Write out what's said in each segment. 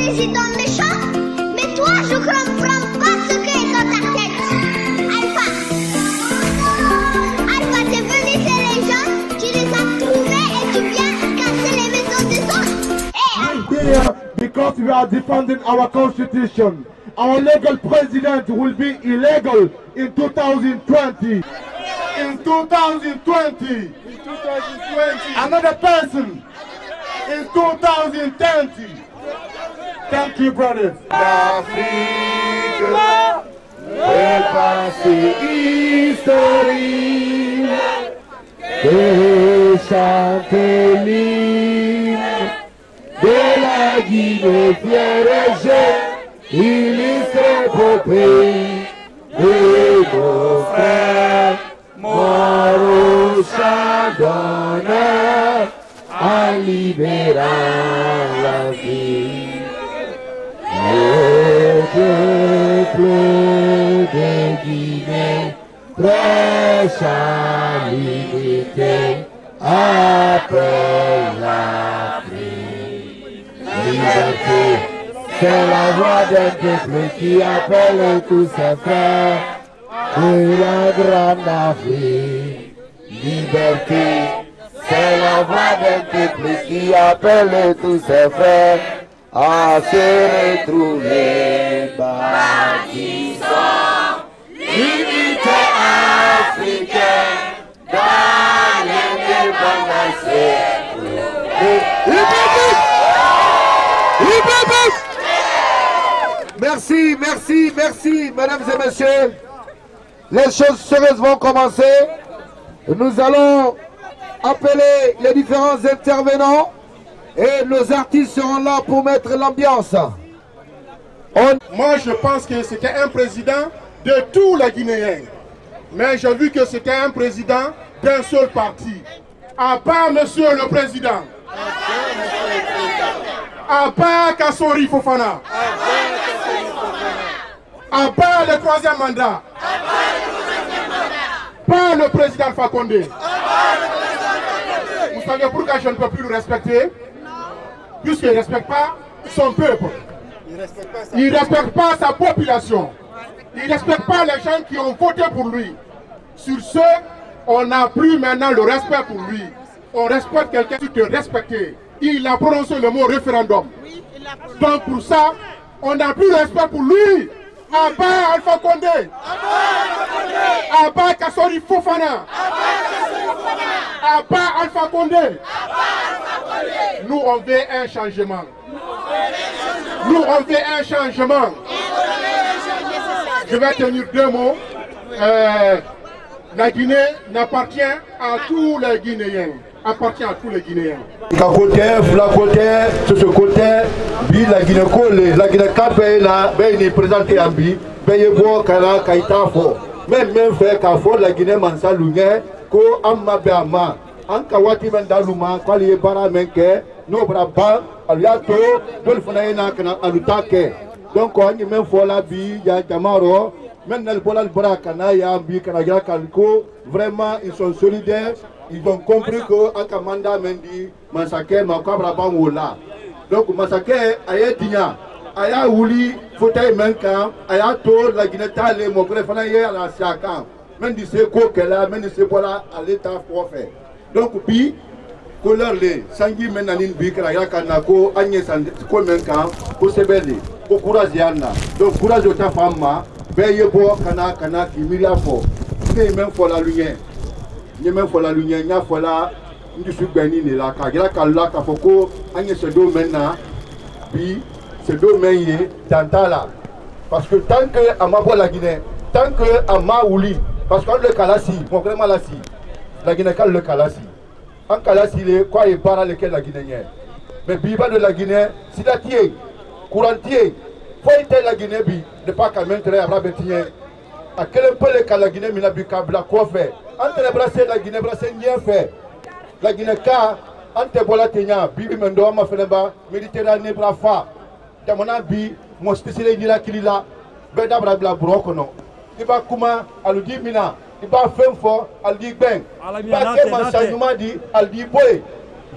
président méchant, mais toi, je comprends pas ce qui est dans ta tête. Alpha, t'es venu chez les gens, tu les as trouvés et tu viens casser les maisons des autres. I'm here because we are defending our constitution. Our legal president will be illegal in 2020. In 2020. Another person in 2020. Thank you, brothers. L'Afrique est passée historique et chanter l'hymne de la Guinée fière et jeune. Illustre épopée de nos frères morts au champ d'honneur en libérant la vie. Le peuple de Guinée prêche à l'unité après l'Afrique. Liberté. C'est la voix d'un peuple qui appelle tous ses frères de la grande Afrique. Liberté, c'est la voix d'un peuple qui appelle tous ses frères à se retrouver. Bâtissons l'unité africaine dans l'indépendance. Merci, merci, merci, mesdames et messieurs. Les choses sérieuses vont commencer. Nous allons appeler les différents intervenants et nos artistes seront là pour mettre l'ambiance. Moi, je pense que c'était un président de tous les Guinéens. Mais j'ai vu que c'était un président d'un seul parti. À part monsieur le président. À part Kassori Fofana. À part le troisième mandat. Pas le président Alpha Condé. Vous savez pourquoi je ne peux plus le respecter? Puisqu'il ne respecte pas son peuple. Il ne respecte pas sa population. Il ne respecte pas les gens qui ont voté pour lui. Sur ce, on n'a plus maintenant le respect pour lui. On respecte quelqu'un qui est respecté. Il a prononcé le mot référendum. Donc pour ça, on n'a plus de respect pour lui. À part Alpha Condé, à part Kassori Fofana, à part Alpha Condé, nous on veut un changement. Nous on veut un changement. Je vais tenir deux mots. La Guinée n'appartient à tous les Guinéens. Appartient à tous les Guinéens. Sur ce côté, la Guinée collée, la Guinée capée, il présenté à Bi, Bayebo, Kara, Kaita, Fo. Même fait qu'à Fo, la Guinée Mansa Lunga, Ko Amma Beama, Ankawati Mendaluma, Kwali Paramenke, No Braba, Aliato, Dolfanaina, Alutake. Donc, on y met Fola Bi, Yamaro, Menel Polal Brakana, Yambi, Kanaga Kalko, vraiment, ils sont solidaires. Ils ont compris que Akamanda Mendi, Massacre, Makabra Bangola. Donc, Massacre, Ayatina, Aya Ouli, Fauteuil Menka, Aya Tor, la Guinée-Tale, mon frère Fanaye à la Siakam. Mendi Seko, Kela, Mendi Sepola, à l'état profet. Donc, puis, couleur les, Sangi Menanin Bikra, Kanako, Agnès Seko Menka, pour Sebeli, pour Couraziana. Donc, Courage de ta femme, Bayebo, Kana, Kimilafo, c'est même pour la lumière. Ni même pour la lumière, ni pour la nous sommes bénis là. Car il y a là qu'il faut que agne ce domaine là, puis ce domaine dans là. Parce que tant que à ma voix la Guinée, tant que à ma ouli, parce que le Kalasi, mon frère Malassi, la Guinée cal le Kalasi. En Kalasi le quoi il parle lequel la Guinéen. Mais biba de la Guinée, si la tienne, courantier, faut être la Guinée bi, ne pas qu'à maintenir à Rabetien. À quel point le la Guinée mina bi kabla quoi faire. Entre les brassés, la Guinée brassée rien fait. La Guinée car entre Bolatenia, Bibi Mendoa Mafelemba, Méditerranée Brafa, Tamona Bi, mon spécialiste Nila Kilila, Beda Brabla Brokono. Il va comment à lui dire Mina, il va faire fort, à lui dire Ben. Il va faire enseignement dit, à lui dire Boy.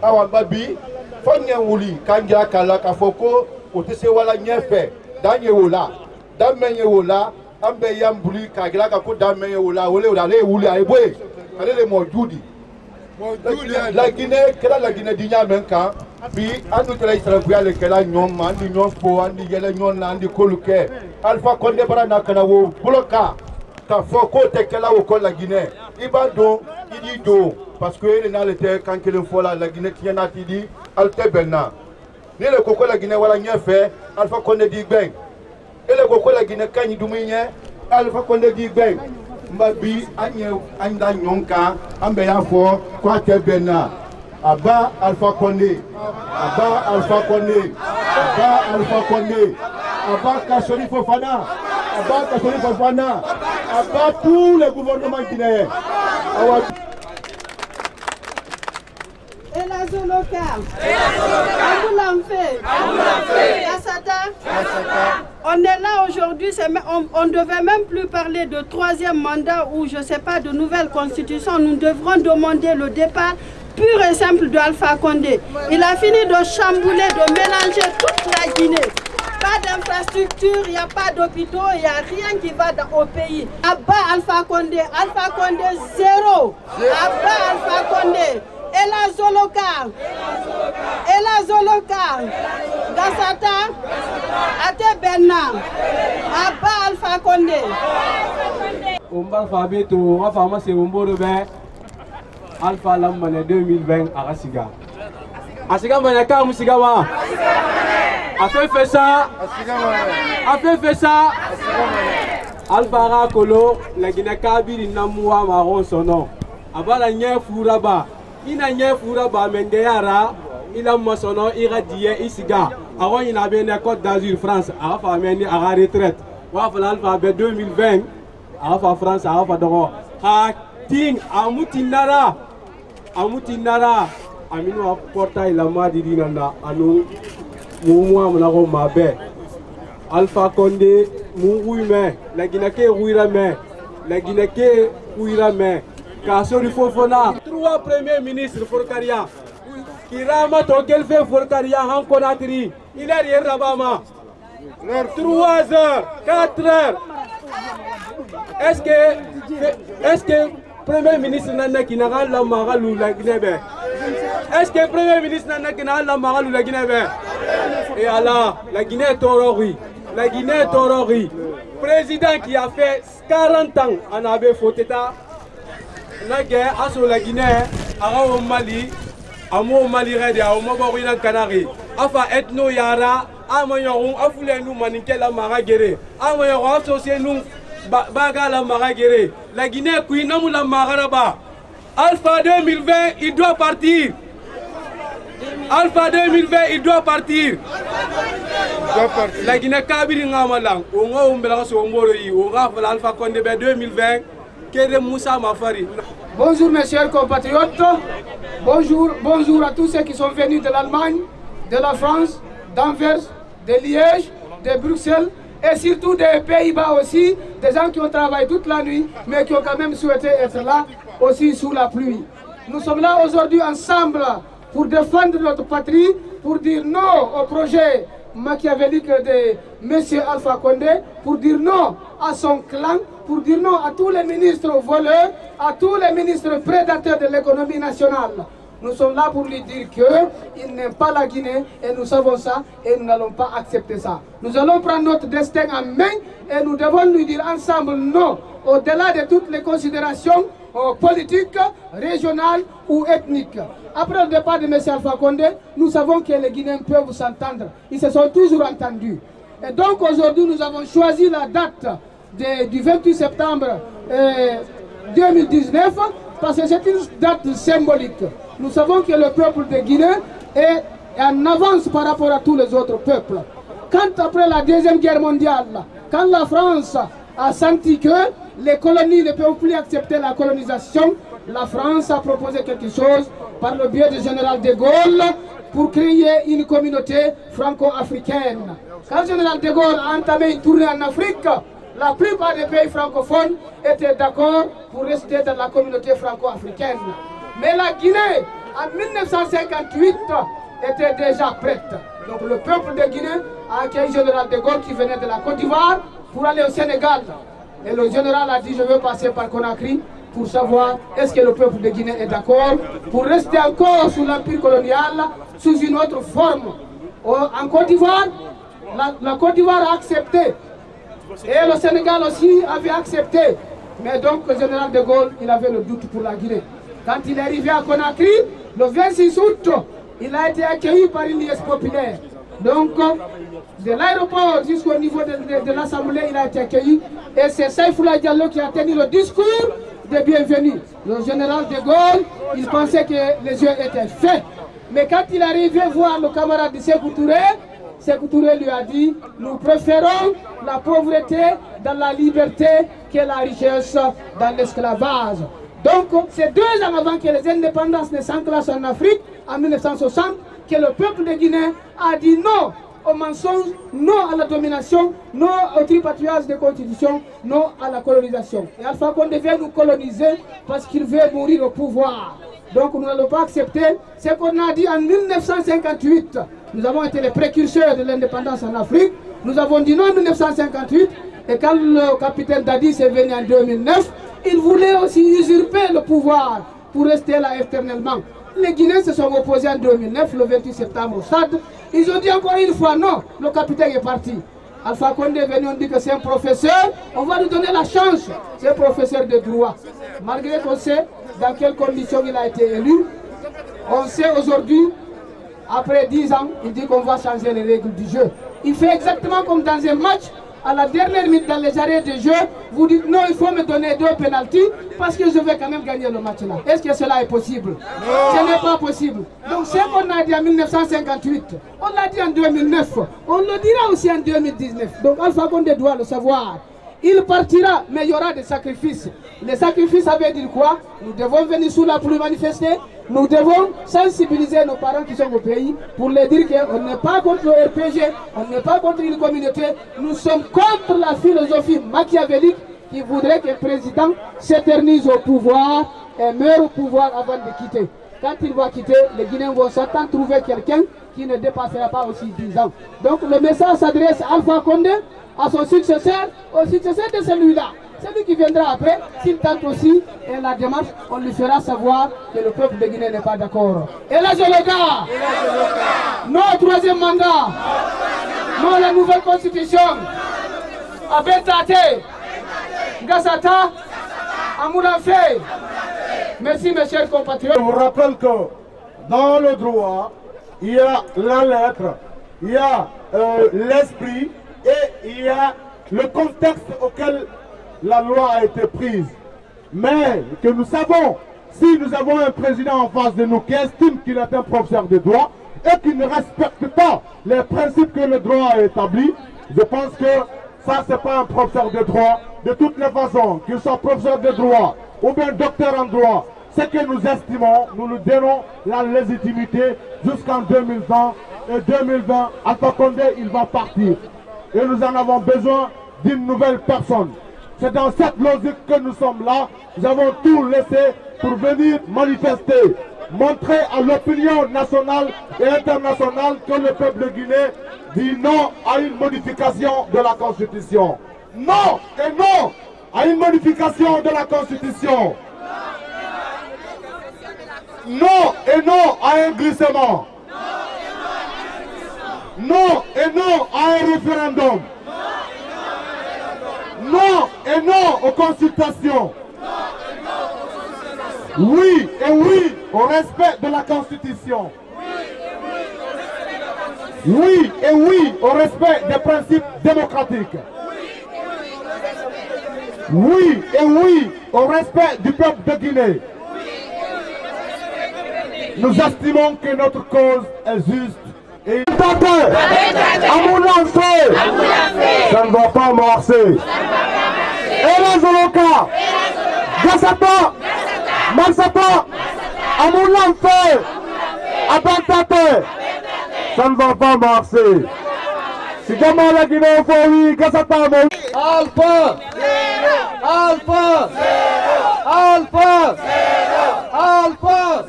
Awa Babi, Fanya Wuli, Kangia Kala Kafoko, o te se wala ɲɛfɛ dan ye o la dan mɛn ye o la an bɛ yan buli k'a jira k'a ko dan mɛn ye o la o le ale ye wuli a ye bɔ yen ale de mɔju di Laginɛ kɛra laginɛdiya mɛn kan bi an dun kɛra Israfuya le kɛra ɲɔgɔn ma an di ɲɔgɔn fo an di yɛlɛ ɲɔgɔn na an di k'olu kɛ Alpha Condé bara na ka na o bolo kan k'a fɔ k'o tɛ kɛla o kɔ Laginɛ i b'a dɔn i b'i don parce que e de n'ale tɛ kan kelen fɔ la Laginɛ tiɲɛna ti di ale tɛ bɛn na ni le ko ko Laginɛ wala ɲɛfɛ Alpha Condé di gbɛn e le ko ko Laginɛ ka ɲi dumuni ɲɛ Alpha Condé di gbɛn mba bi an ye an da ɲɔgɔn kan an bɛ y'a fɔ ko a tɛ bɛn na a ba Alpha Condé a ba Alpha Condé a ba Alpha Condé a ba Kassory Fofana a ba Kassory Fofana a ba tous les gouvernements guinéens. Et la Zoloka, Amboulanfé, Kassata. On est là aujourd'hui, on ne devait même plus parler de troisième mandat ou je ne sais pas de nouvelle constitution. Nous devrons demander le départ pur et simple de Alpha Condé. Il a fini de chambouler, de mélanger toute la Guinée. Pas d'infrastructure, il n'y a pas d'hôpitaux, il n'y a rien qui va au pays. Abat Alpha Condé zéro. Abat Alpha Condé. Et la Zoloka, Gassata, Ate Benna, Abba Alpha Condé. Omba Fabito, on va faire un Alpha Lamane 2020 à Asiga. Asiga Manaka Musigawa. A fait ça. Alpha Rakolo, la Guinée-Kabi, Namoua Maron son nom. Abba la Nye Fouraba. Ina nye fura ba mengeyara ila masono ira diye isiga avant il avait une Côte d'Azur France a fa meni a retraite wa fa l'alpha 2020 a fa France a fa dogo ha ting amutinara aminu portail la madi dinanda anu muwa mnako mabe Alpha Condé muruime la Guinée ruira me Kassory Fofana, 3 premiers ministres Forcaria, Kirama Tokelfe Forcaria en Conakry, il est hier Rabama. 3 heures, 4 heures. Est-ce que Premier ministre Nana qui n'a pas la Maralou la Guinée? Est-ce que Premier ministre Nana qui n'a pas la Maralou la Guinée? Et alors, la Guinée est torori. Président qui a fait 40 ans en Abbé Foteta. Nagé aso la Guinée au Mali amo Mali rede au Mabori na Canary afa ethno yara amoyon afule nous manique la maragere amoyon associé nous baga la maragere la Guinée kui namu la maraba Alpha 2020 il doit partir. Alpha 2020 il doit partir. La Guinée kabiri ngamalang o ngombela so ngoro yi o rafa Alpha Condé 2020. Bonjour mes chers compatriotes, bonjour à tous ceux qui sont venus de l'Allemagne, de la France, d'Anvers, de Liège, de Bruxelles et surtout des Pays-Bas aussi, des gens qui ont travaillé toute la nuit mais qui ont quand même souhaité être là aussi sous la pluie. Nous sommes là aujourd'hui ensemble pour défendre notre patrie, pour dire non au projet machiavélique de M. Alpha Condé, pour dire non à son clan, pour dire non à tous les ministres voleurs, à tous les ministres prédateurs de l'économie nationale. Nous sommes là pour lui dire qu'il n'aime pas la Guinée et nous savons ça et nous n'allons pas accepter ça. Nous allons prendre notre destin en main et nous devons lui dire ensemble non, au-delà de toutes les considérations politiques, régionales ou ethniques. Après le départ de M. Alpha Condé, nous savons que les Guinéens peuvent s'entendre. Ils se sont toujours entendus. Et donc aujourd'hui, nous avons choisi la date du 28 septembre 2019 parce que c'est une date symbolique. Nous savons que le peuple de Guinée est en avance par rapport à tous les autres peuples. Quand après la Deuxième Guerre mondiale, quand la France a senti que les colonies ne peuvent plus accepter la colonisation, la France a proposé quelque chose par le biais du général de Gaulle pour créer une communauté franco-africaine. Quand le général de Gaulle a entamé une tournée en Afrique, la plupart des pays francophones étaient d'accord pour rester dans la communauté franco-africaine. Mais la Guinée, en 1958, était déjà prête. Donc le peuple de Guinée a accueilli le général de Gaulle qui venait de la Côte d'Ivoire pour aller au Sénégal. Et le général a dit je veux passer par Conakry pour savoir est-ce que le peuple de Guinée est d'accord pour rester encore sous l'empire colonial sous une autre forme. En Côte d'Ivoire, la Côte d'Ivoire a accepté et le Sénégal aussi avait accepté. Mais donc le général de Gaulle, il avait le doute pour la Guinée. Quand il est arrivé à Conakry, le 26 août, il a été accueilli par une liesse populaire. Donc, de l'aéroport jusqu'au niveau de l'Assemblée, il a été accueilli. Et c'est Saïfoula Diallo qui a tenu le discours de bienvenue. Le général de Gaulle, il pensait que les yeux étaient faits. Mais quand il est arrivé voir le camarade de Sékou Touré lui a dit « Nous préférons la pauvreté dans la liberté que la richesse dans l'esclavage ». Donc, c'est 2 ans avant que les indépendances ne s'enclenchent en Afrique, en 1960, que le peuple de Guinée a dit non au mensonge, non à la domination, non au tripatouillage de constitution, non à la colonisation. Et Alpha Condé vient nous coloniser parce qu'il veut mourir au pouvoir. Donc nous n'allons pas accepter ce qu'on a dit en 1958. Nous avons été les précurseurs de l'indépendance en Afrique. Nous avons dit non en 1958. Et quand le capitaine Dadis est venu en 2009, il voulait aussi usurper le pouvoir pour rester là éternellement. Les Guinéens se sont opposés en 2009, le 28 septembre au Stade. Ils ont dit encore une fois non, le capitaine est parti. Alpha Condé est venu, on dit que c'est un professeur, on va lui donner la chance. C'est un professeur de droit. Malgré qu'on sait dans quelles conditions il a été élu, on sait aujourd'hui, après 10 ans, il dit qu'on va changer les règles du jeu. Il fait exactement comme dans un match. À la dernière minute, dans les arrêts de jeu, vous dites non, il faut me donner 2 pénaltys parce que je vais quand même gagner le match là. Est-ce que cela est possible? Ce n'est pas possible. Donc ce qu'on a dit en 1958, on l'a dit en 2009, on le dira aussi en 2019. Donc Alpha Condé doit le savoir. Il partira, mais il y aura des sacrifices. Les sacrifices, ça veut dire quoi? Nous devons venir sous la pluie manifester. Nous devons sensibiliser nos parents qui sont au pays pour leur dire qu'on n'est pas contre le RPG, on n'est pas contre une communauté. Nous sommes contre la philosophie machiavélique qui voudrait que le président s'éternise au pouvoir et meure au pouvoir avant de quitter. Quand il va quitter, les Guinéens vont s'attendre trouver quelqu'un qui ne dépassera pas aussi 10 ans. Donc le message s'adresse à Alpha Condé, à son successeur, au successeur de celui-là. Celui qui viendra après, s'il tente aussi, et la démarche, on lui fera savoir que le peuple de Guinée n'est pas d'accord. Et là, je le gars, non au 3e mandat, non à la nouvelle constitution, Abentate, Gassata, Amoulafe. Merci mes chers compatriotes. Je vous rappelle que dans le droit, il y a la lettre, il y a l'esprit et il y a le contexte auquel la loi a été prise. Mais que nous savons, si nous avons un président en face de nous qui estime qu'il est un professeur de droit et qui ne respecte pas les principes que le droit a établis, je pense que ça c'est pas un professeur de droit. De toutes les façons, qu'il soit professeur de droit ou bien docteur en droit, ce que nous estimons, nous lui donnons la légitimité jusqu'en 2020. Et 2020, Alpha Condé, il va partir. Et nous en avons besoin d'une nouvelle personne. C'est dans cette logique que nous sommes là. Nous avons tout laissé pour venir manifester, montrer à l'opinion nationale et internationale que le peuple de Guinée dit non à une modification de la Constitution. Non et non à une modification de la Constitution. Non et non à un glissement. Non et non à un référendum. Non et non aux consultations. Oui et oui au respect de la Constitution. Oui et oui au respect des principes démocratiques. Oui et oui au respect du peuple de Guinée. Nous estimons que notre cause est juste. Et à mon lancer, ça ne va pas marcher. Et les Zoloka, Gassata, Marsata, à mon lancer, à Bantate, ça ne va pas marcher. Si jamais la Guinée faut oui, Gassata, Alpha, Alpha, Alpha, Alpha,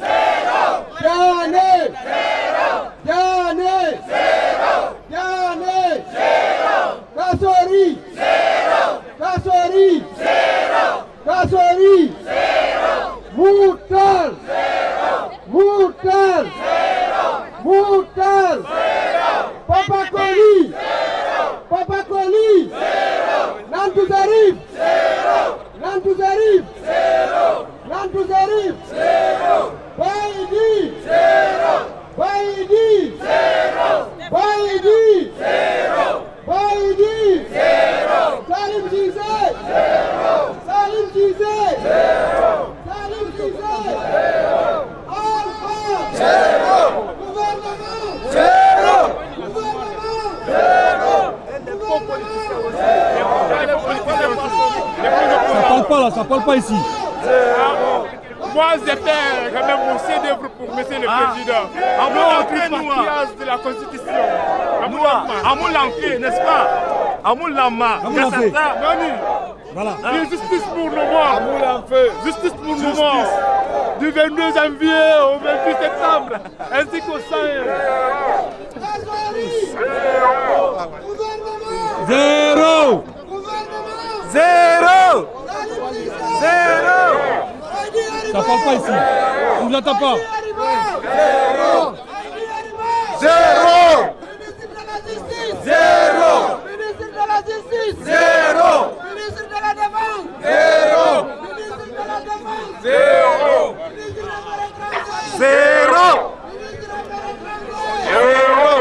Yanné, Yanné, Yanné. Kasori. Zéro. Kasori. Zéro. Kasori. Zéro. Moutar. Zéro. Moutar. Zéro. Moutar. Zéro. Papa Koli. Zéro. Papa Koli. Zéro. Nantou Zarif. Zéro. Nantou Zarif. Zéro. Nantou Zarif. Zéro. Baïdi. Zéro. Baïdi. Zéro. Baïdi. Zéro. Baïdi. Zéro. Salim Cissé. Zéro. Salim Cissé. Zéro. Salim Cissé. Zéro. Alpha. Zéro. Gouvernement. Zéro. Gouvernement. Zéro. Ça parle pas là, ça parle pas ici. Moi, j'étais quand même mon chef-d'œuvre pour Monsieur le Président. Amour l'entrée de la Constitution. Amour l'entrée, n'est-ce pas? Amour l'ama. Voilà. Justice pour nos morts. Justice pour nos morts. Du 22 janvier au 28 septembre. Ainsi qu'au 100. Zéro. Zéro. Zéro. Ça parle pas ici. On ne l'attend pas. Zéro. Zéro. Zéro. Ministre de la Justice. Zéro. Ministre de la Défense. Zéro. Ministre de la Défense. Zéro. Zéro. Zéro.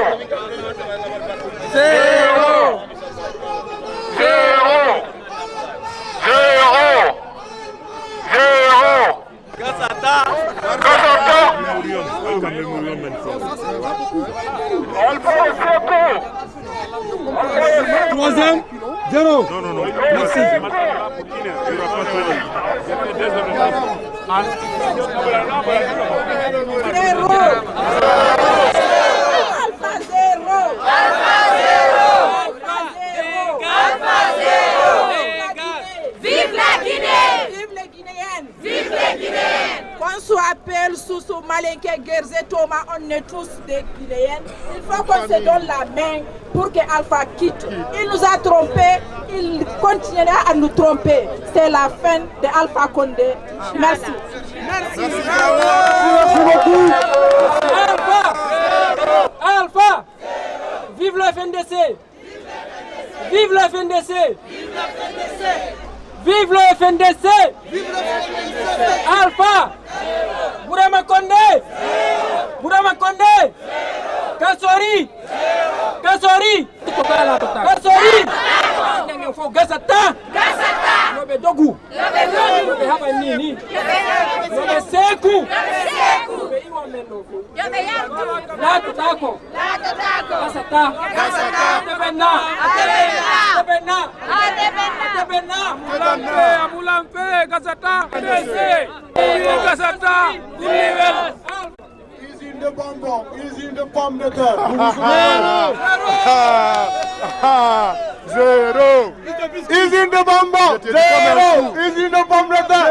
Zéro. Zéro. Zéro. Zéro. Gassata. Troisième. Zéro. Non. Merci. Vive la Guinée! Vive les Guinéennes! Vive les Guinéennes! Qu'on se appelle Soussou, Malinké, Guerzé, Thomas, on est tous des Guinéennes. Il faut qu'on se donne la main pour que Alpha quitte. Il nous a trompés, il continuera à nous tromper. C'est la fin de Alpha Condé. Merci. Merci. Merci beaucoup. Alpha! Vive le FNDC! Vive le FNDC! Vive le FNDC! Alpha! Bourama Condé! Bourama Condé! Kasori! Kasori! Kasori! Gassata! Gassata! Lobe Dogu! Lobe Haba Nini! Lobe Seku! Lobe Iwa Menoko! Lato Tako! Gassata! Gassata! Atebena! Atebena! Atebena! Atebena! Amulampe! Gassata! Dese! Gassata! Univel! Usine de bonbons, usine de pommes de terre. Zéro. Usine de bonbons. Zéro. Usine de pommes de terre.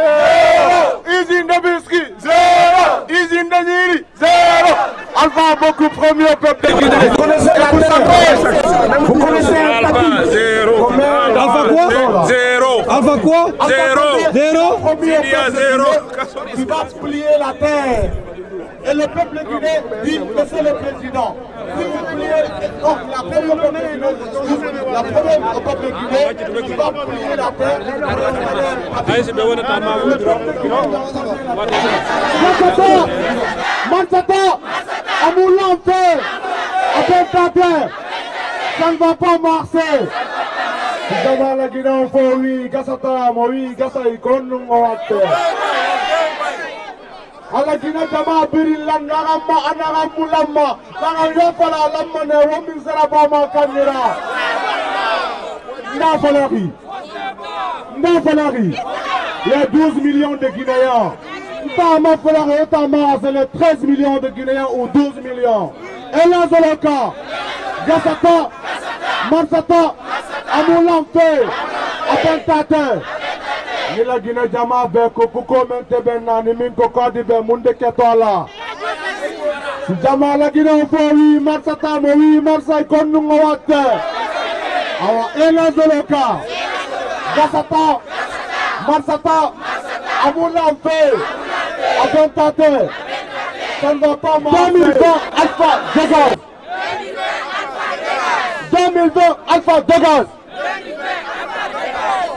Zéro. Usine de biscuits. Zéro. Usine de niri. Zéro. Alpha a beaucoup promis au peuple de Guinée. Vous connaissez la Guinée? Vous connaissez Alpha? Zéro. Alpha quoi? Zéro. Alpha quoi? Zéro. Zéro. Il y a zéro. Il va plier la terre. Et le peuple guinéen dit, monsieur le président, si vous pliez, donc la première au peuple guinéen, il va plier la terre. Mansata, Amoulante, Abel, ça ne va pas marcher. Si ça la Guinée, on fait oui, Gassata, oui, Gassa, il connaît ala Guinée dama birilan nagama anagamulama nagayofala lamma ne womin saraba ma kanira Ndafalari il y a 12 millions de Guinéens c'est les 13 millions de Guinéens ou 12 millions et la Zoloka Gassata Mansata Amoulante Apentate ni la Guinée jama be ko ko mente ben nani min ko kadi be munde ketola si jama la Guinée fo wi marsata mo wi marsay kon nu ngowatte Elazoloka, Gassata, Marsata, Amoulampe, Abentate, ça ne va pas marcher. 2020 Alpha dégage. 2020 Alpha dégage.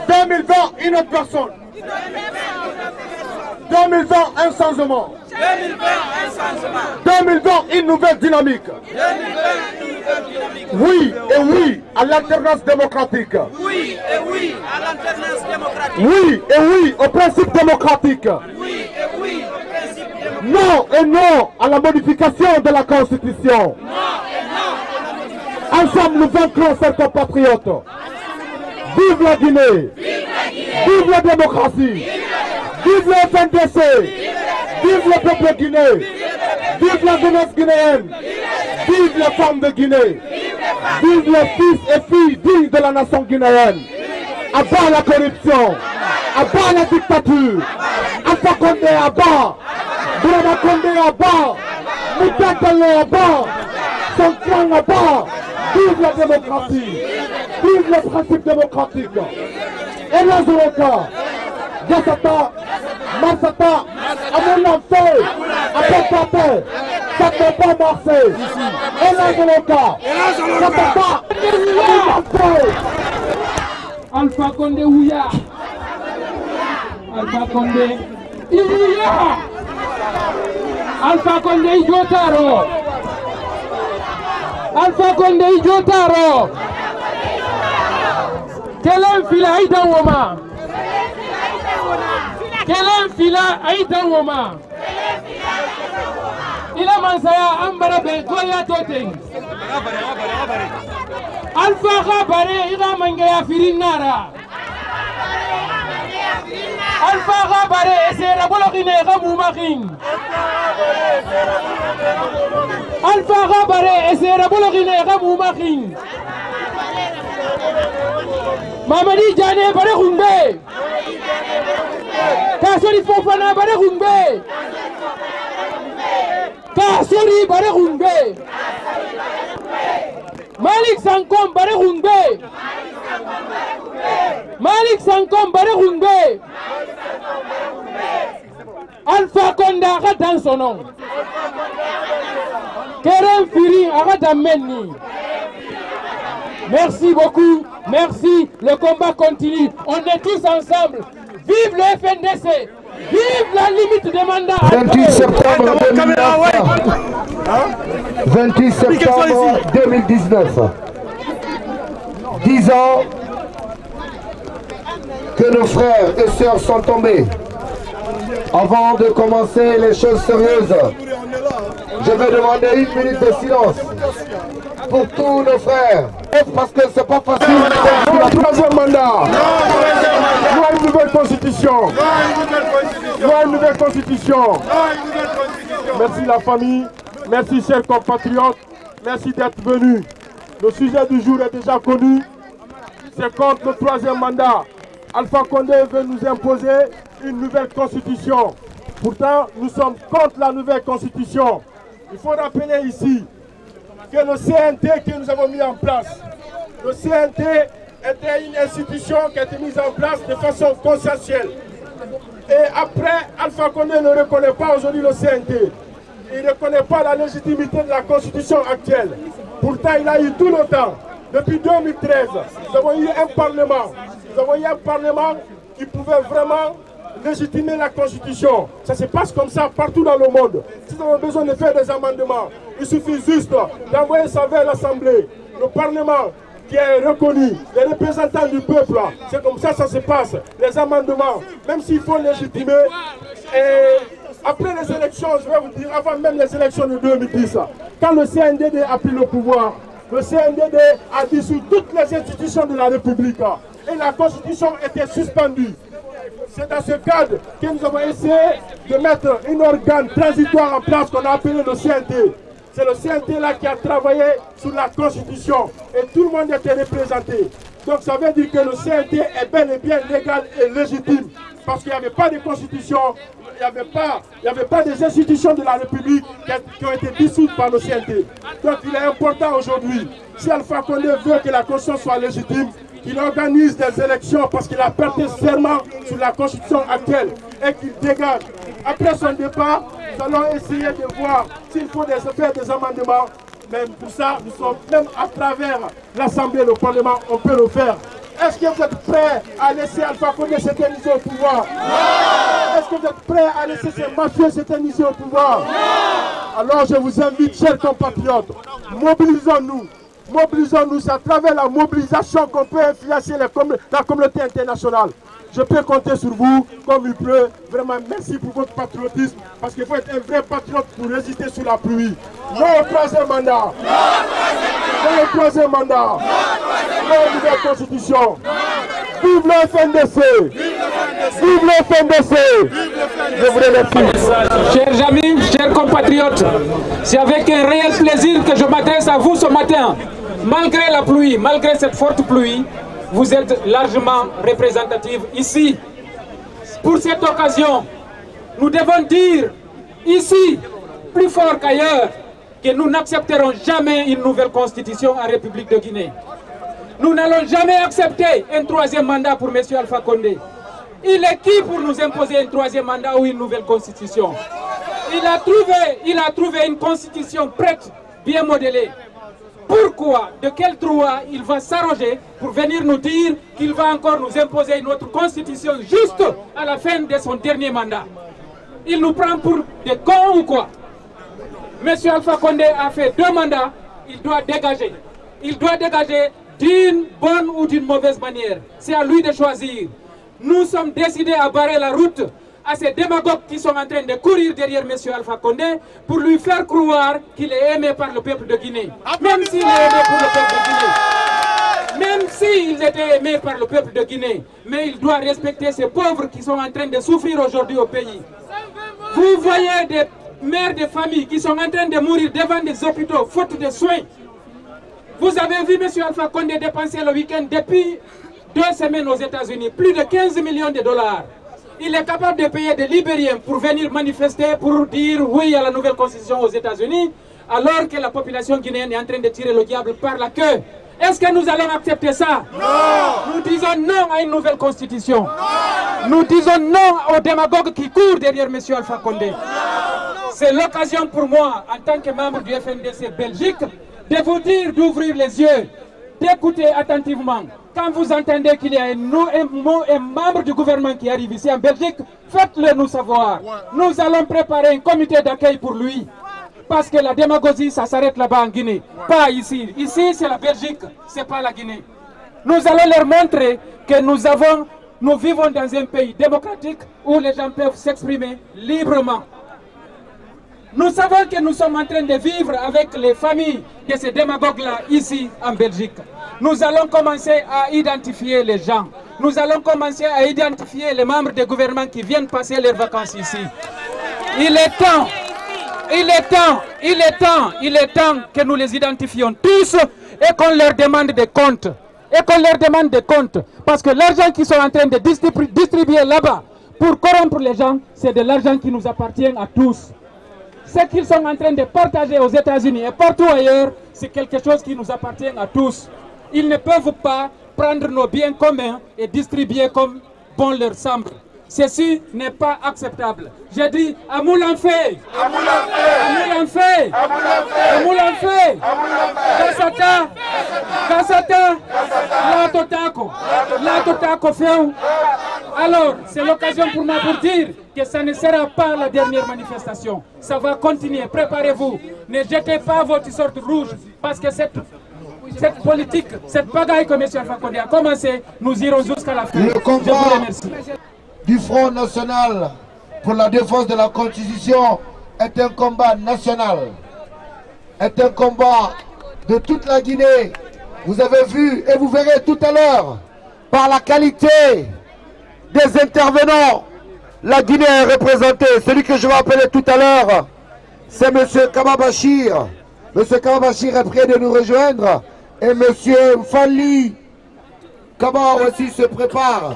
2020 une autre personne. 2020 un changement. 2020 une nouvelle dynamique. Oui et oui à l'alternance démocratique. Oui et oui à l'alternance démocratique. Oui et oui au principe démocratique. Oui et oui au principe démocratique. Non et non à la modification de la Constitution. Non et non à la modification. Ensemble nous vaincrons ces compatriotes. Vive la Guinée. Vive la démocratie. Vive le FNDC. Vive le peuple guinéen. Vive la jeunesse guinéenne. Vive les femmes de Guinée. Vive les fils et filles dignes de la nation guinéenne. À bas la corruption. À bas la dictature. Alpha Condé à bas. Bourama Condé à bas. Moutakale à bas. Son clan à bas. Vive la démocratie. Vive le principe démocratique. Elazoloka, Gassata, Marsata, Amoulampe, Abentate, ça ne peut pas marcher. Elazoloka, Gassata, Amoulampe. Alpha Condé Ouya. Alpha Condé Ouya. Alpha Condé Jotaro. Alpha Condé Jotaro. Kelen fila Aïda Woma. Kelen fila Aïda Woma. Ila mansaya ambara be goya toteng. Alpha Gabare ila mangaya firinara. Alpha Gabare esera bologine gamumakin. Alpha Gabare esera bologine gamumakin. Mamadi Jane bare Rumbe. Kasori Fofana bare Rumbe. Kasori bare Rumbe. Malik Sankom bare Rumbe. Malik Sankom bare Rumbe. Alpha Condé aga dans son nom. Kerem Firi aga dameni. Merci beaucoup, merci, le combat continue, on est tous ensemble, vive le FNDC, vive la limite de mandat. 28 septembre 28 septembre 2019, 10 ans que nos frères et sœurs sont tombés. Avant de commencer les choses sérieuses, je vais demander 1 minute de silence pour tous nos frères. Parce que c'est pas facile. Pour le troisième mandat. Nous avons une nouvelle constitution. Nous avons une nouvelle constitution. Merci la famille. Merci chers compatriotes. Merci d'être venus. Le sujet du jour est déjà connu. C'est contre le troisième mandat. Alpha Condé veut nous imposer une nouvelle constitution. Pourtant, nous sommes contre la nouvelle constitution. Il faut rappeler ici que le CNT que nous avons mis en place, le CNT était une institution qui a été mise en place de façon consensuelle. Et après, Alpha Condé ne reconnaît pas aujourd'hui le CNT. Il ne reconnaît pas la légitimité de la constitution actuelle. Pourtant, il a eu tout le temps. Depuis 2013, nous avons eu un parlement. Nous avons eu un parlement qui pouvait vraiment légitimer la constitution. Ça se passe comme ça partout dans le monde. Si nous avons besoin de faire des amendements, il suffit juste d'envoyer ça vers l'Assemblée. Le Parlement qui est reconnu, les représentants du peuple, c'est comme ça que ça se passe. Les amendements, même s'il faut légitimer. Et après les élections, je vais vous dire, avant même les élections de 2010, quand le CNDD a pris le pouvoir, le CNDD a dissous toutes les institutions de la République et la Constitution était suspendue. C'est dans ce cadre que nous avons essayé de mettre un organe transitoire en place qu'on a appelé le CNT. C'est le CNT là qui a travaillé sur la Constitution et tout le monde était représenté. Donc ça veut dire que le CNT est bel et bien légal et légitime. parce qu'il n'y avait pas de constitution, il n'y avait pas des institutions de la République qui ont été dissoutes par le CNT. Donc il est important aujourd'hui, si Alpha Condé veut que la constitution soit légitime, qu'il organise des élections parce qu'il a prêté serment sur la constitution actuelle et qu'il dégage. Après son départ, nous allons essayer de voir s'il faut faire des amendements. Mais pour ça, nous sommes même à travers l'Assemblée, le Parlement, on peut le faire. Est-ce que vous êtes prêts à laisser Alpha Condé s'éterniser au pouvoir? Est-ce que vous êtes prêts à laisser ces mafieux s'éterniser au pouvoir? Alors je vous invite, chers compatriotes, mobilisons-nous. Mobilisons-nous, c'est à travers la mobilisation qu'on peut influencer la communauté internationale. Je peux compter sur vous comme il pleut. Vraiment, merci pour votre patriotisme. Parce qu'il faut être un vrai patriote pour résister sous la pluie. Non au troisième mandat. Non au troisième mandat. Non aux nouvelles constitutions. Vive le FNDC. Vive le FNDC. Je vous remercie. Chers amis, chers compatriotes, c'est avec un réel plaisir que je m'adresse à vous ce matin. Malgré la pluie, malgré cette forte pluie, vous êtes largement représentatifs ici. Pour cette occasion, nous devons dire ici, plus fort qu'ailleurs, que nous n'accepterons jamais une nouvelle constitution en République de Guinée. Nous n'allons jamais accepter un troisième mandat pour M. Alpha Condé. Il est qui pour nous imposer un troisième mandat ou une nouvelle constitution? Il a trouvé une constitution prête, bien modelée. Pourquoi, de quel droit il va s'arroger pour venir nous dire qu'il va encore nous imposer une autre constitution juste à la fin de son dernier mandat? Il nous prend pour des cons ou quoi? Monsieur Alpha Condé a fait 2 mandats, il doit dégager. Il doit dégager d'une bonne ou d'une mauvaise manière. C'est à lui de choisir. Nous sommes décidés à barrer la route à ces démagogues qui sont en train de courir derrière M. Alpha Condé pour lui faire croire qu'il est aimé par le peuple de Guinée. Même s'il est aimé pour le peuple de Guinée. Même s'il était aimé par le peuple de Guinée. Mais il doit respecter ces pauvres qui sont en train de souffrir aujourd'hui au pays. Vous voyez des mères de famille qui sont en train de mourir devant des hôpitaux faute de soins. Vous avez vu M. Alpha Condé dépenser le week-end depuis 2 semaines aux États-Unis, plus de 15 millions de dollars. Il est capable de payer des Libériens pour venir manifester, pour dire oui à la nouvelle constitution aux États-Unis, alors que la population guinéenne est en train de tirer le diable par la queue. Est-ce que nous allons accepter ça? Non! Nous disons non à une nouvelle constitution. Non! Nous disons non aux démagogues qui courent derrière M. Alpha Condé. C'est l'occasion pour moi, en tant que membre du FNDC Belgique, de vous dire d'ouvrir les yeux, d'écouter attentivement. Quand vous entendez qu'il y a un membre du gouvernement qui arrive ici en Belgique, faites-le nous savoir. Nous allons préparer un comité d'accueil pour lui. Parce que la démagogie, ça s'arrête là-bas en Guinée. Pas ici. Ici, c'est la Belgique, ce n'est pas la Guinée. Nous allons leur montrer que nous vivons dans un pays démocratique où les gens peuvent s'exprimer librement. Nous savons que nous sommes en train de vivre avec les familles de ces démagogues-là ici en Belgique. Nous allons commencer à identifier les gens. Nous allons commencer à identifier les membres du gouvernement qui viennent passer leurs vacances ici. Il est temps que nous les identifions tous et qu'on leur demande des comptes. Parce que l'argent qu'ils sont en train de distribuer là-bas pour corrompre les gens, c'est de l'argent qui nous appartient à tous. Ce qu'ils sont en train de partager aux États-Unis et partout ailleurs, c'est quelque chose qui nous appartient à tous. Ils ne peuvent pas prendre nos biens communs et distribuer comme bon leur semble. Ceci n'est pas acceptable. J'ai dit, Amoulanfé, Kasata, Latotako Féou. Alors, c'est l'occasion pour moi pour dire que ça ne sera pas la dernière manifestation. Ça va continuer. Préparez-vous. Ne jetez pas votre sorte rouge parce que cette politique, cette bagaille que M. Alpha Condé a commencé, nous irons jusqu'à la fin. Le combat du Front National pour la défense de la Constitution est un combat national, est un combat de toute la Guinée. Vous avez vu et vous verrez tout à l'heure, par la qualité des intervenants, la Guinée est représentée. Celui que je vais appeler tout à l'heure, c'est M. Kamabachir. M. Kamabachir est prêt de nous rejoindre. Et M. Fali Kaba aussi se prépare.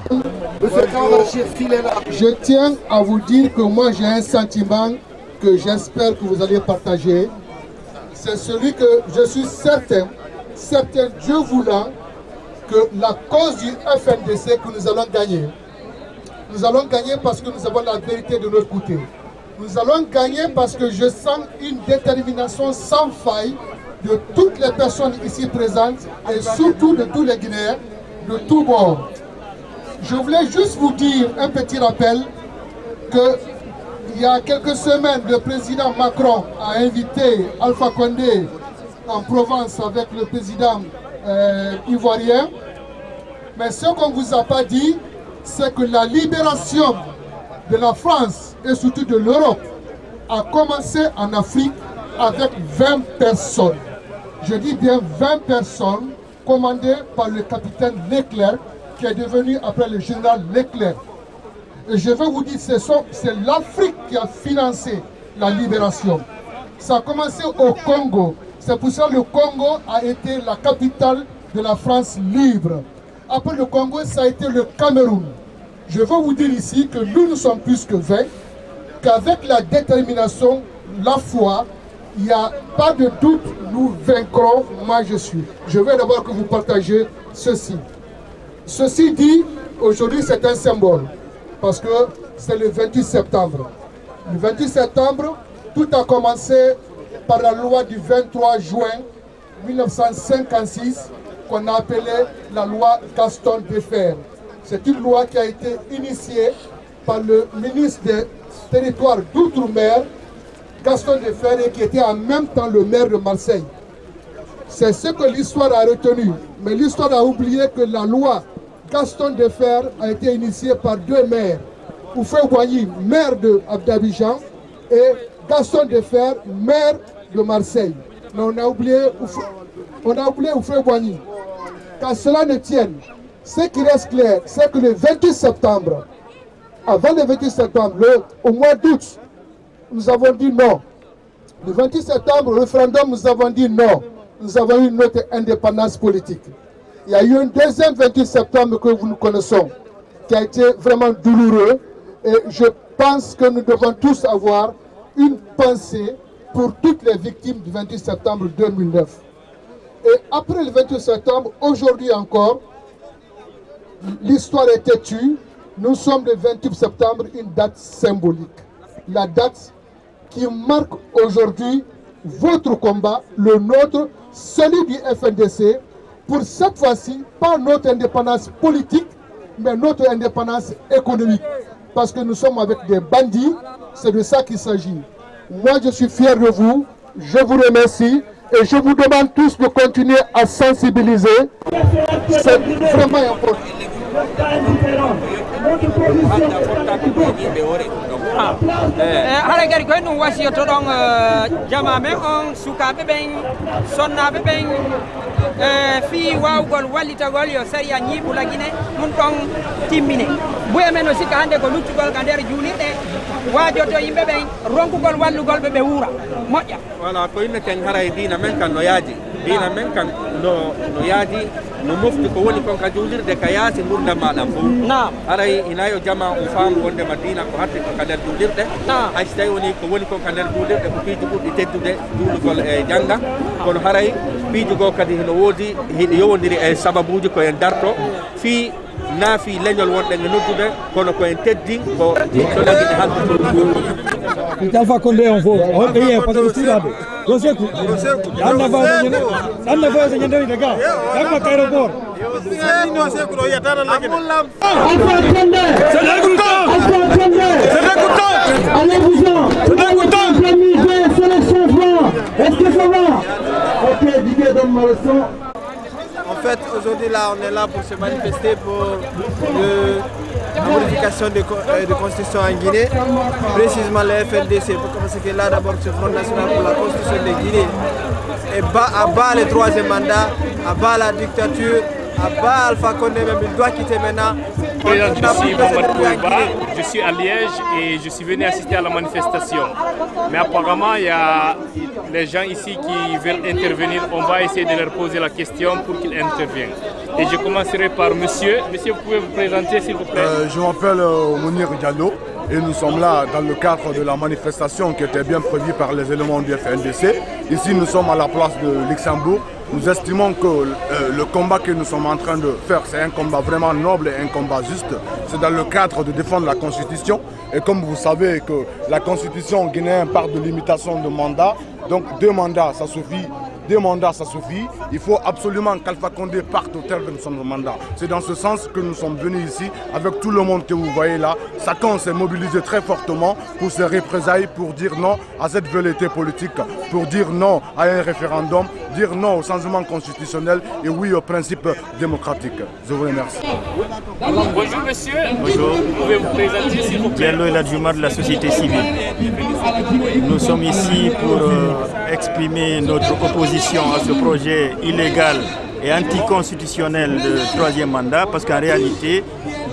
Monsieur Kawachir, s'il est là. Je tiens à vous dire que moi j'ai un sentiment que j'espère que vous allez partager. C'est celui que je suis certain, Dieu voulant, que la cause du FNDC que nous allons gagner. Nous allons gagner parce que nous avons la vérité de notre côté. Nous allons gagner parce que je sens une détermination sans faille de toutes les personnes ici présentes et surtout de tous les Guinéens, de tous bords. Je voulais juste vous dire un petit rappel que il y a quelques semaines, le président Macron a invité Alpha Condé en Provence avec le président ivoirien. Mais ce qu'on ne vous a pas dit, c'est que la libération de la France et surtout de l'Europe a commencé en Afrique avec 20 personnes. Je dis bien 20 personnes commandées par le capitaine Leclerc qui est devenu après le général Leclerc. Et je veux vous dire, c'est l'Afrique qui a financé la libération. Ça a commencé au Congo. C'est pour ça que le Congo a été la capitale de la France libre. Après le Congo, ça a été le Cameroun. Je veux vous dire ici que nous sommes plus que 20, qu'avec la détermination, la foi, il n'y a pas de doute, nous vaincrons, moi je suis. Je veux d'abord que vous partagez ceci. Ceci dit, aujourd'hui c'est un symbole, parce que c'est le 28 septembre. Le 28 septembre, tout a commencé par la loi du 23 juin 1956, qu'on a appelée la loi Gaston Defferre. C'est une loi qui a été initiée par le ministre des Territoires d'Outre-mer, Gaston Defferre, et qui était en même temps le maire de Marseille. C'est ce que l'histoire a retenu. Mais l'histoire a oublié que la loi Gaston Defferre a été initiée par deux maires. Oufé-Boigny, maire d'Abidjan, et Gaston Defferre, maire de Marseille. Mais on a oublié Oufé-Boigny. Qu'à cela ne tienne, ce qui reste clair, c'est que le 28 septembre, avant le 28 septembre, au mois d'août, nous avons dit non. Le 28 septembre, le référendum, nous avons dit non. Nous avons eu notre indépendance politique. Il y a eu un deuxième 28 septembre que nous connaissons, qui a été vraiment douloureux. Et je pense que nous devons tous avoir une pensée pour toutes les victimes du 28 septembre 2009. Et après le 28 septembre, aujourd'hui encore, l'histoire est têtue. Nous sommes le 28 septembre, une date symbolique. La date qui marque aujourd'hui votre combat, le nôtre, celui du FNDC, pour cette fois-ci, pas notre indépendance politique, mais notre indépendance économique. Parce que nous sommes avec des bandits, c'est de ça qu'il s'agit. Moi, je suis fier de vous, je vous remercie et je vous demande tous de continuer à sensibiliser. C'est vraiment important. Hala gari koy no wasiyo to don jama men on sukabe ben sonnabe ben fi wawgol wallitagol yo sariya ñibula Guinée mun ton timmine buya men o sika hande ko luccugol ka nder juulirɗe wajoto yimɓe ɓen ronkugol wallugol ɓe wuura moƴƴa voilà ko inne ken haray dina men kan no yaaji dina men kan no yaaji no mofti ko woni kon ka juulirde ka yaasi gurdam maɗam fof haray ina yo jama o faam wonde madina ko hatte ka nder juulirɗe hay so tawi woni ko woni kon ka nder juulirɗe ko piiji ɓurɗi teddude juulugol e jangga kono haray piiji go kadi no woodi hiɗo yowodiri e sababuji ko en darto fi naafi leñol wonɗe e noddude kono ko en teddi ko so lagiɗe halde Alpha Condé on fof o hoɓɓe yiye par ce que suuɗaɓe yo seku anda voyage ñande de ga gamma aéroport En fait, aujourd'hui là, on est là pour se manifester pour la modification de constitution en Guinée, précisément le FNDC, parce que là d'abord c'est le Front National pour la constitution de Guinée, et à bas le troisième mandat, à bas la dictature, à bas Alpha Condé même, il doit quitter maintenant, présente, je suis Mohamed Kouiba, je suis à Liège et je suis venu assister à la manifestation. Mais apparemment, il y a les gens ici qui veulent intervenir. On va essayer de leur poser la question pour qu'ils interviennent. Et je commencerai par monsieur. Monsieur, vous pouvez vous présenter s'il vous plaît? Je m'appelle Mounir Diallo et nous sommes là dans le cadre de la manifestation qui était bien prévue par les éléments du FNDC. Ici, nous sommes à la place de Luxembourg. Nous estimons que le combat que nous sommes en train de faire, c'est un combat vraiment noble et un combat juste. C'est dans le cadre de défendre la Constitution. Et comme vous savez que la Constitution guinéenne parle de limitation de mandat, donc 2 mandats, ça suffit. 2 mandats, ça suffit. Il faut absolument qu'Alpha Condé parte au terme de son mandat. C'est dans ce sens que nous sommes venus ici, avec tout le monde que vous voyez là. Chacun s'est mobilisé très fortement pour se représailles, pour dire non à cette velléité politique, pour dire non à un référendum, dire non au changement constitutionnel et oui au principe démocratique. Je vous remercie. Bonjour monsieur. Bonjour. Vous pouvez vous présenter s'il vous plaît? Diallo est l'adjoint de la société civile. Nous sommes ici pour exprimer notre opposition à ce projet illégal et anticonstitutionnel de 3e mandat, parce qu'en réalité,